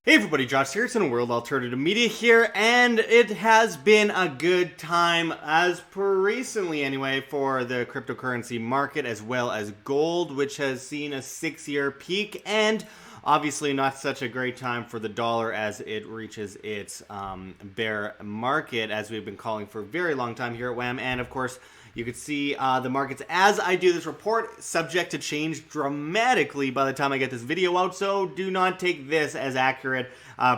Hey everybody, Josh Sigurdson, World Alternative Media here, and it has been a good time, as per recently anyway, for the cryptocurrency market as well as gold, which has seen a 6-year peak, and obviously not such a great time for the dollar as it reaches its bear market, as we've been calling for a very long time here at WAM, and of course, you can see the markets as I do this report, subject to change dramatically by the time I get this video out, so do not take this as accurate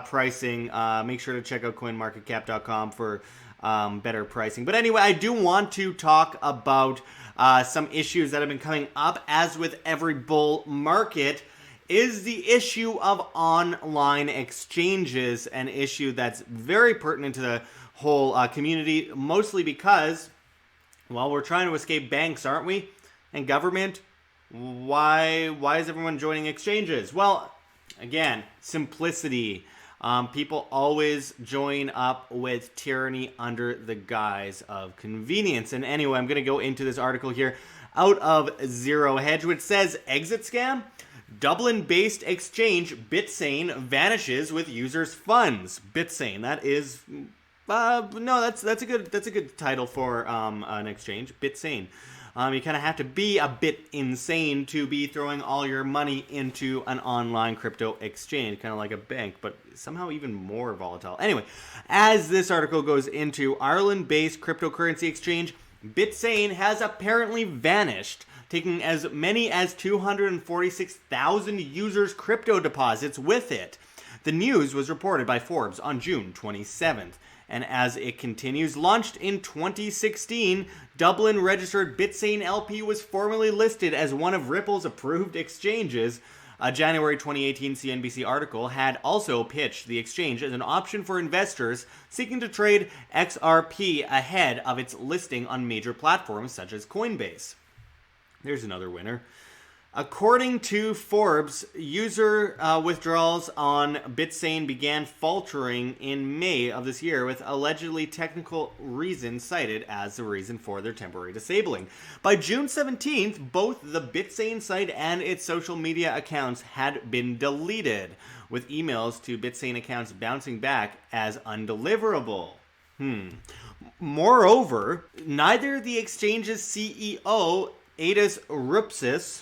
pricing. Make sure to check out coinmarketcap.com for better pricing. But anyway, I do want to talk about some issues that have been coming up, as with every bull market. Is the issue of online exchanges an issue that's very pertinent to the whole community, mostly because, well, we're trying to escape banks, aren't we? And government? Why is everyone joining exchanges? Well, again, simplicity. People always join up with tyranny under the guise of convenience. And anyway, I'm going to go into this article here out of Zero Hedge, which says, exit scam? Dublin-based exchange Bitsane vanishes with users' funds. Bitsane, that is... no, that's a good title for an exchange. Bitsane. You kind of have to be a bit insane to be throwing all your money into an online crypto exchange, kind of like a bank, but somehow even more volatile. Anyway, as this article goes into, Ireland-based cryptocurrency exchange Bitsane has apparently vanished, taking as many as 246,000 users' crypto deposits with it. The news was reported by Forbes on June 27th. And as it continues, launched in 2016, Dublin-registered Bitsane LP was formally listed as one of Ripple's approved exchanges. A January 2018 CNBC article had also pitched the exchange as an option for investors seeking to trade XRP ahead of its listing on major platforms such as Coinbase. There's another winner. According to Forbes, user withdrawals on Bitsane began faltering in May of this year, with allegedly technical reasons cited as the reason for their temporary disabling. By June 17th, both the Bitsane site and its social media accounts had been deleted, with emails to Bitsane accounts bouncing back as undeliverable. Moreover, neither the exchange's CEO, Adis Rupsis,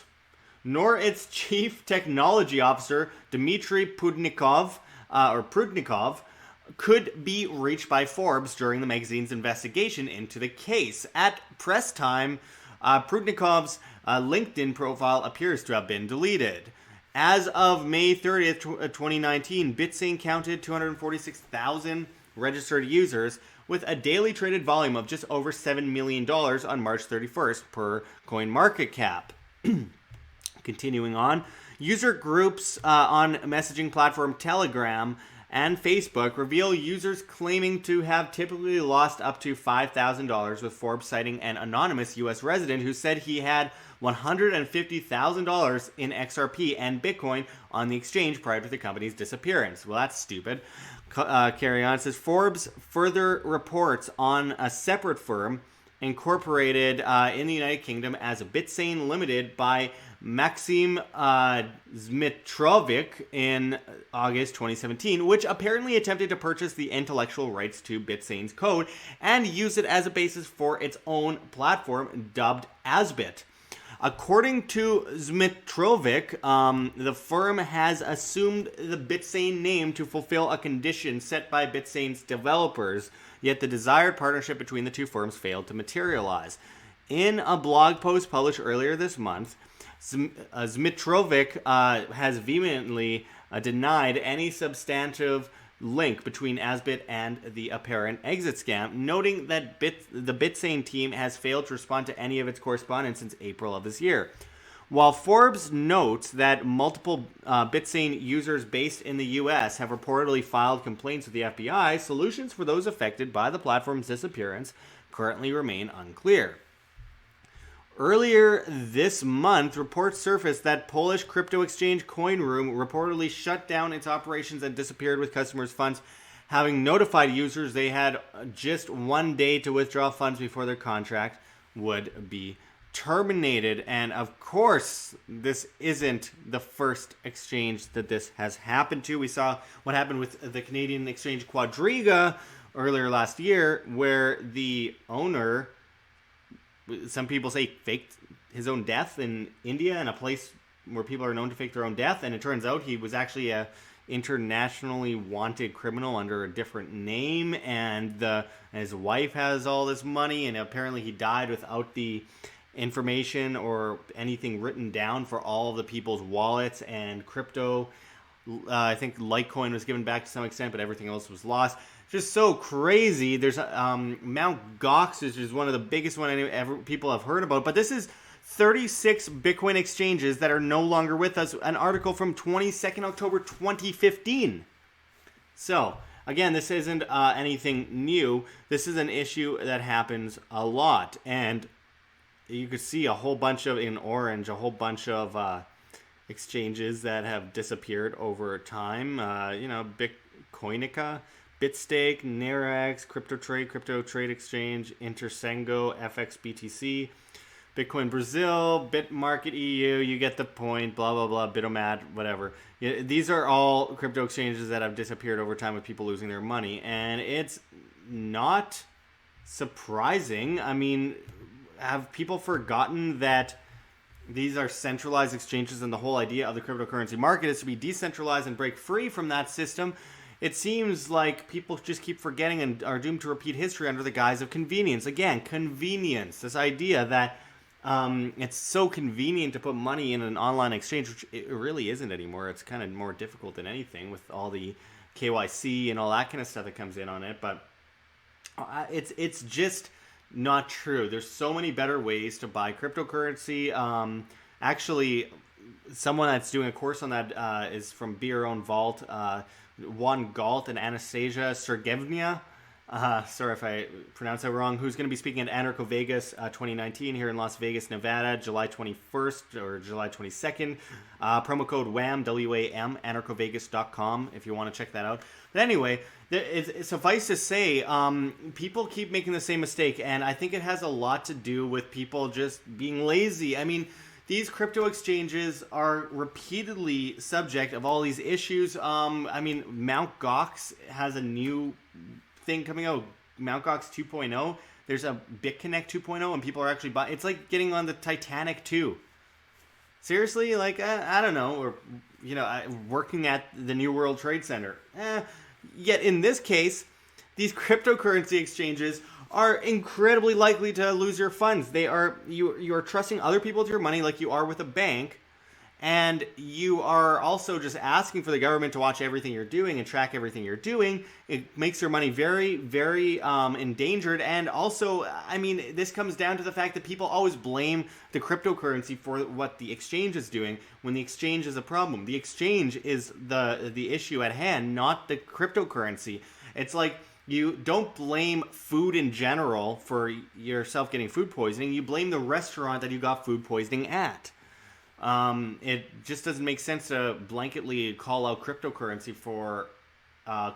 nor its chief technology officer, Dmitry Prudnikov, could be reached by Forbes during the magazine's investigation into the case. At press time, Prudnikov's LinkedIn profile appears to have been deleted. As of May 30th, 2019, Bitsane counted 246,000 registered users, with a daily traded volume of just over $7 million on March 31st per CoinMarketCap. Continuing on, user groups on messaging platform Telegram and Facebook reveal users claiming to have typically lost up to $5,000, with Forbes citing an anonymous U.S. resident who said he had $150,000 in XRP and Bitcoin on the exchange prior to the company's disappearance. Well, that's stupid. Carry on. It says Forbes further reports on a separate firm incorporated in the United Kingdom as Bitsane Limited by Maxim Zmitrovic in August 2017, which apparently attempted to purchase the intellectual rights to Bitsane's code and use it as a basis for its own platform dubbed Asbit. According to Zmitrovic, the firm has assumed the Bitsane name to fulfill a condition set by Bitsane's developers, yet the desired partnership between the two firms failed to materialize. In a blog post published earlier this month, Zmitrovic has vehemently denied any substantive link between Asbit and the apparent exit scam, noting that the Bitsane team has failed to respond to any of its correspondence since April of this year. While Forbes notes that multiple Bitsane users based in the U.S. have reportedly filed complaints with the FBI, solutions for those affected by the platform's disappearance currently remain unclear. Earlier this month, reports surfaced that Polish crypto exchange CoinRoom reportedly shut down its operations and disappeared with customers' funds, having notified users they had just 1 day to withdraw funds before their contract would be terminated. And of course, this isn't the first exchange that this has happened to. We saw what happened with the Canadian exchange Quadriga earlier last year, where the owner, some people say, faked his own death in India, in a place where people are known to fake their own death. And it turns out he was actually a internationally wanted criminal under a different name, and his wife has all this money, and apparently he died without the information or anything written down for all of the people's wallets and crypto. I think Litecoin was given back to some extent, but everything else was lost. Just so crazy. There's Mount Gox, which is one of the biggest one people have heard about, but this is 36 Bitcoin exchanges that are no longer with us. An article from 22nd October 2015. So, again, this isn't anything new. This is an issue that happens a lot. And you could see a whole bunch of, in orange, a whole bunch of exchanges that have disappeared over time. Bitcoinica, Bitsane, Nerex, Crypto Trade Exchange, Intersengo, FXBTC, Bitcoin Brazil, Bitmarket EU, you get the point, blah, blah, blah, Bitomat, whatever. These are all crypto exchanges that have disappeared over time with people losing their money. And it's not surprising. I mean, have people forgotten that these are centralized exchanges, and the whole idea of the cryptocurrency market is to be decentralized and break free from that system? It seems like people just keep forgetting and are doomed to repeat history under the guise of convenience. Again, convenience. This idea that it's so convenient to put money in an online exchange, which it really isn't anymore. It's kind of more difficult than anything with all the KYC and all that kind of stuff that comes in on it. But it's just not true. There's so many better ways to buy cryptocurrency. Actually, someone that's doing a course on that is from Be Your Own Vault, Juan Galt and Anastasia Sergeyevna. Sorry if I pronounced that wrong. Who's going to be speaking at Anarcho Vegas 2019 here in Las Vegas, Nevada, July 21st or July 22nd. Promo code WAM, W-A-M, anarchovegas.com if you want to check that out. But anyway, it's suffice to say, people keep making the same mistake, and I think it has a lot to do with people just being lazy. I mean, these crypto exchanges are repeatedly subject of all these issues. I mean, Mount Gox has a new thing coming out, Mount Gox 2.0. There's a BitConnect 2.0, and people are actually buying. It's like getting on the Titanic 2. Seriously, like I don't know, or working at the New World Trade Center. Yet in this case, these cryptocurrency exchanges are incredibly likely to lose your funds. You are trusting other people with your money like you are with a bank. And you are also just asking for the government to watch everything you're doing and track everything you're doing. It makes your money very, very endangered. And also, I mean, this comes down to the fact that people always blame the cryptocurrency for what the exchange is doing when the exchange is a problem. The exchange is the issue at hand, not the cryptocurrency. It's like you don't blame food in general for yourself getting food poisoning. You blame the restaurant that you got food poisoning at. It just doesn't make sense to blanketly call out cryptocurrency for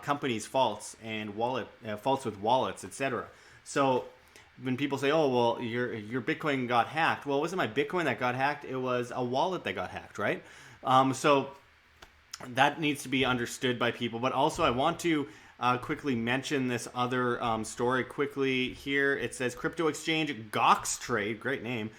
companies' faults and faults with wallets, etc. So when people say, "Oh, well, your Bitcoin got hacked," well, it wasn't my Bitcoin that got hacked; it was a wallet that got hacked, right? So that needs to be understood by people. But also, I want to quickly mention this other story quickly here. It says crypto exchange Gox Trade, great name,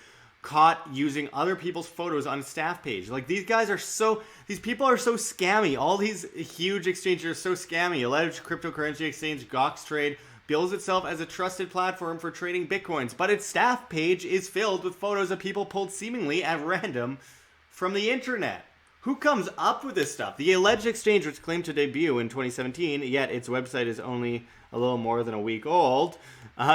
caught using other people's photos on staff page. Like, these people are so scammy. All these huge exchanges are so scammy. Alleged cryptocurrency exchange Gox Trade bills itself as a trusted platform for trading bitcoins, but its staff page is filled with photos of people pulled seemingly at random from the internet. Who comes up with this stuff? The alleged exchange, which claimed to debut in 2017, yet its website is only a little more than a week old,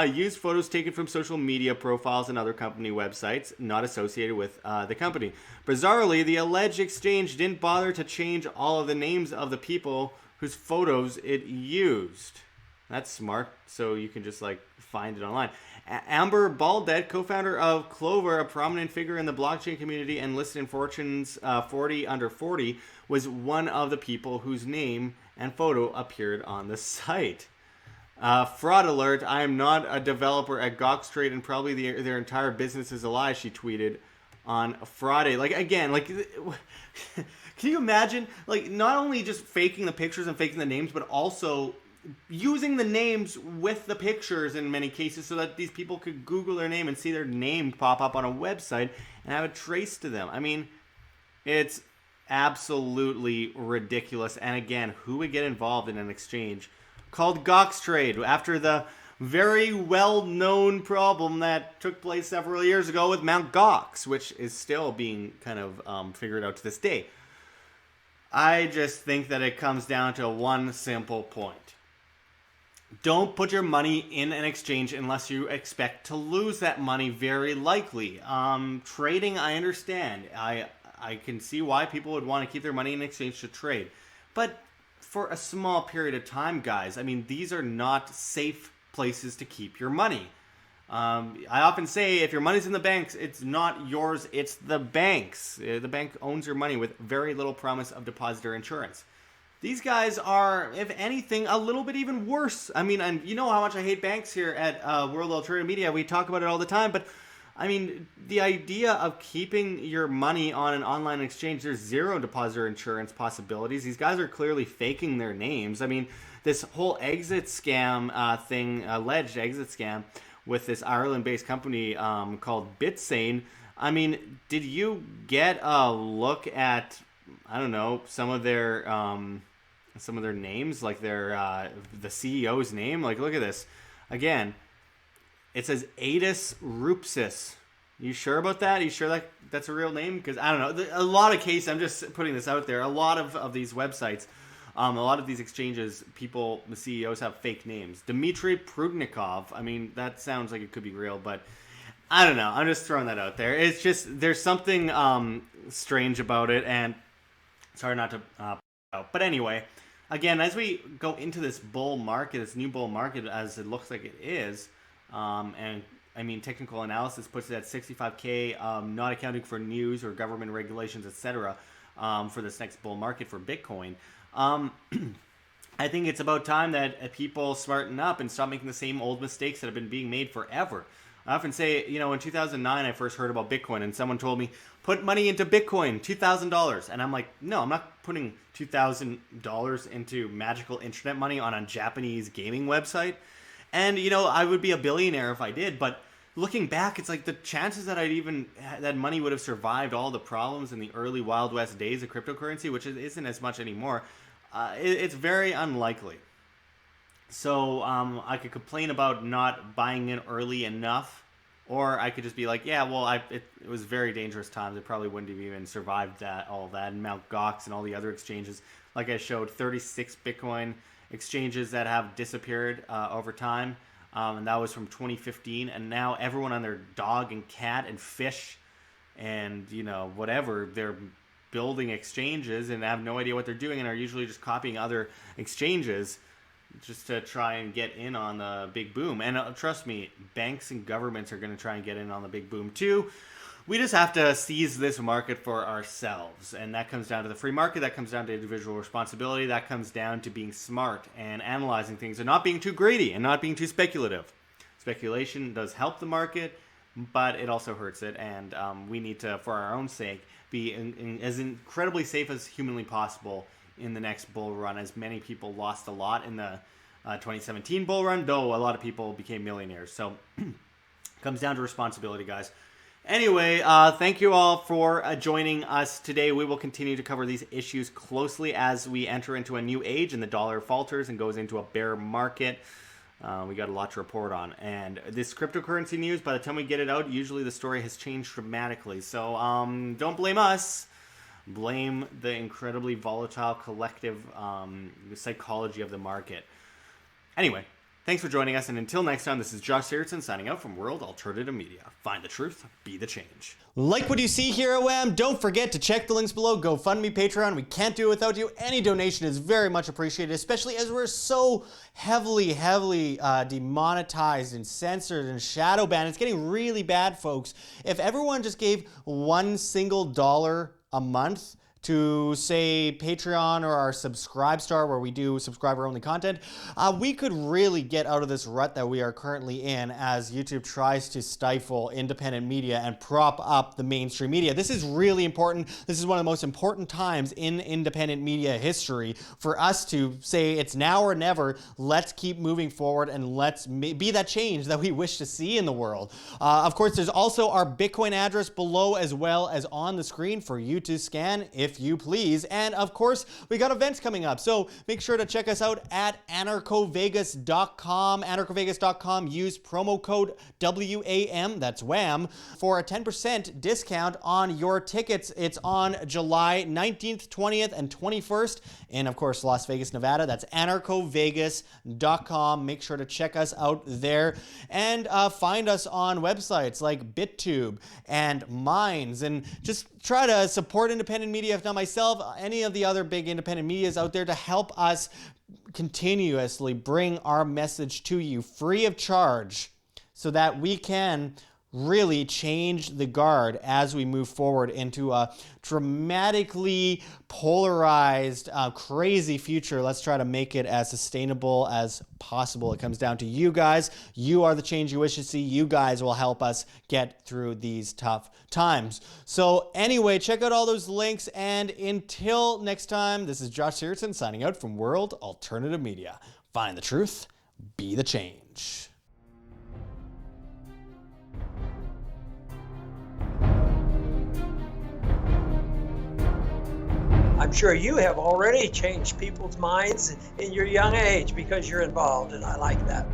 used photos taken from social media profiles and other company websites not associated with the company. Bizarrely, the alleged exchange didn't bother to change all of the names of the people whose photos it used. That's smart, so you can just find it online. Amber Baldet, co-founder of Clover, a prominent figure in the blockchain community and listed in Fortune's 40 Under 40, was one of the people whose name and photo appeared on the site. Fraud alert, I am not a developer at Gox Trade and probably their entire business is a lie, she tweeted on Friday. Like, again, like, can you imagine? Like, not only just faking the pictures and faking the names, but also using the names with the pictures in many cases so that these people could Google their name and see their name pop up on a website and have it traced to them. I mean, it's absolutely ridiculous. And again, who would get involved in an exchange called Gox Trade after the very well-known problem that took place several years ago with Mt. Gox, which is still being kind of figured out to this day? I just think that it comes down to one simple point. Don't put your money in an exchange unless you expect to lose that money, very likely. Trading, I understand. I can see why people would want to keep their money in an exchange to trade. But for a small period of time, guys, I mean, these are not safe places to keep your money. I often say if your money's in the banks, it's not yours, it's the bank's. The bank owns your money with very little promise of depositor insurance. These guys are, if anything, a little bit even worse. I mean, and you know how much I hate banks here at World Alternative Media. We talk about it all the time, but I mean, the idea of keeping your money on an online exchange, there's zero depositor insurance possibilities. These guys are clearly faking their names. I mean, this whole exit scam thing, alleged exit scam with this Ireland-based company called Bitsane. I mean, did you get a look at, I don't know, some of their names, like their the CEO's name? Like, look at this. Again, it says Adis Rupsis. You sure about that? Are you sure that that's a real name? Because I don't know. A lot of cases, I'm just putting this out there. A lot of these websites, a lot of these exchanges, people, the CEOs have fake names. Dmitry Prudnikov. I mean, that sounds like it could be real, but I don't know. I'm just throwing that out there. It's just, there's something strange about it, and it's hard not to out. But anyway, again, as we go into this bull market, this new bull market, as it looks like it is, and I mean, technical analysis puts it at 65K, not accounting for news or government regulations, etc., for this next bull market for Bitcoin. I think it's about time that people smarten up and stop making the same old mistakes that have been being made forever. I often say, you know, in 2009, I first heard about Bitcoin, and someone told me, put money into Bitcoin, $2,000. And I'm like, no, I'm not putting $2,000 into magical internet money on a Japanese gaming website. And, you know, I would be a billionaire if I did. But looking back, it's like the chances that that money would have survived all the problems in the early Wild West days of cryptocurrency, which isn't as much anymore, it's very unlikely. So I could complain about not buying in early enough, or I could just be like, yeah, well, it was very dangerous times. It probably wouldn't have even survived all of that. And Mt. Gox and all the other exchanges, like I showed, 36 Bitcoin exchanges that have disappeared over time. And that was from 2015. And now everyone on their dog and cat and fish and, you know, whatever, they're building exchanges and have no idea what they're doing and are usually just copying other exchanges just to try and get in on the big boom. And trust me, banks and governments are going to try and get in on the big boom too. We just have to seize this market for ourselves. And that comes down to the free market. That comes down to individual responsibility. That comes down to being smart and analyzing things and not being too greedy and not being too speculative. Speculation does help the market, but it also hurts it. And we need to, for our own sake, be as incredibly safe as humanly possible in the next bull run, as many people lost a lot in the 2017 bull run, though a lot of people became millionaires. So it comes down to responsibility, guys. Anyway, thank you all for joining us today. We will continue to cover these issues closely as we enter into a new age and the dollar falters and goes into a bear market. We got a lot to report on. And this cryptocurrency news, by the time we get it out, usually the story has changed dramatically. So don't blame us. Blame the incredibly volatile collective psychology of the market. Anyway, thanks for joining us, and until next time, this is Josh Sigurdson signing out from World Alternative Media. Find the truth, be the change. Like what you see here at WAM? Don't forget to check the links below. GoFundMe, Patreon. We can't do it without you. Any donation is very much appreciated, especially as we're so heavily demonetized and censored and shadow banned. It's getting really bad, folks. If everyone just gave $1 single a month to, say, Patreon or our Subscribestar, where we do subscriber-only content, we could really get out of this rut that we are currently in as YouTube tries to stifle independent media and prop up the mainstream media. This is really important. This is one of the most important times in independent media history for us to say it's now or never. Let's keep moving forward and let's be that change that we wish to see in the world. Of course, there's also our Bitcoin address below as well as on the screen for you to scan if you please. And of course, we got events coming up. So make sure to check us out at anarchovegas.com. Anarchovegas.com. Use promo code WAM, that's WAM, for a 10% discount on your tickets. It's on July 19th, 20th, and 21st in, of course, Las Vegas, Nevada. That's anarchovegas.com. Make sure to check us out there and find us on websites like BitTube and Minds, and just try to support independent media, if not myself, any of the other big independent medias out there, to help us continuously bring our message to you free of charge so that we can really change the guard as we move forward into a dramatically polarized, crazy future. Let's try to make it as sustainable as possible. It comes down to you guys. You are the change you wish to see. You guys will help us get through these tough times. So anyway, check out all those links. And until next time, this is Josh Sigurdson signing out from World Alternative Media. Find the truth, be the change. I'm sure you have already changed people's minds in your young age because you're involved, and I like that.